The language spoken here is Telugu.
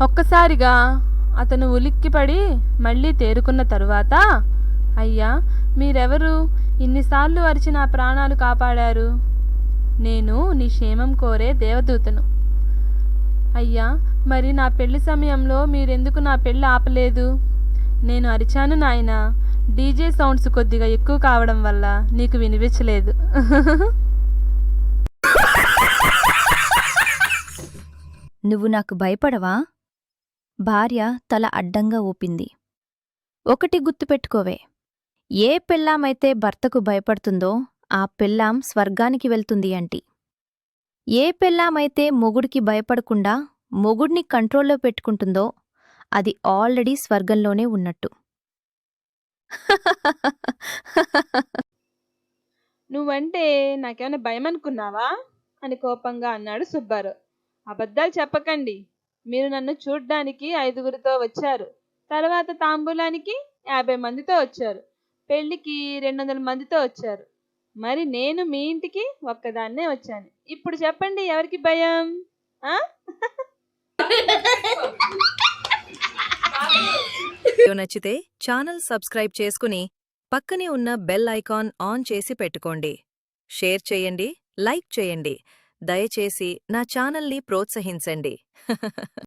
ఒక్కసారిగా అతను ఉలిక్కిపడి మళ్ళీ తేరుకున్న తరువాత, అయ్యా, మీరెవరు? ఇన్నిసార్లు అరిచి నా ప్రాణాలు కాపాడారు. నేను నీ క్షేమం కోరే దేవదూతను. అయ్యా, మరి నా పెళ్లి సమయంలో మీరెందుకు నా పెళ్ళి ఆపలేదు? నేను అరిచాను నాయనా, డీజే సౌండ్స్ కొద్దిగా ఎక్కువ కావడం వల్ల నీకు వినిపించలేదు. నువ్వు నాకు భయపడవా? భార్య తల అడ్డంగా ఊపింది. ఒకటి గుర్తుపెట్టుకోవే, ఏ పెళ్ళామైతే భర్తకు భయపడుతుందో ఆ పెళ్ళాం స్వర్గానికి వెళ్తుంది అంటి. ఏ పెళ్ళామైతే మొగుడికి భయపడకుండా మొగుడిని కంట్రోల్లో పెట్టుకుంటుందో అది ఆల్రెడీ స్వర్గంలోనే ఉన్నట్టు. నువ్వంటే నాకేమైనా భయం అనుకున్నావా అని కోపంగా అన్నాడు సుబ్బారావు. అబద్ధాలు చెప్పకండి. మీరు నన్ను చూడ్డానికి 5గురితో వచ్చారు. తర్వాత తాంబూలానికి 50 మందితో వచ్చారు. పెళ్ళికి 200 మందితో వచ్చారు. మరి నేను మీ ఇంటికి ఒక్కదాన్నే వచ్చాను. ఇప్పుడు చెప్పండి, ఎవరికి భయం? వీడియో నచ్చితే ఛానల్ సబ్స్క్రైబ్ చేసుకుని పక్కనే ఉన్న బెల్ ఐకాన్ ఆన్ చేసి పెట్టుకోండి. షేర్ చేయండి, లైక్ చేయండి. దయచేసి నా ఛానల్ని ప్రోత్సహించండి.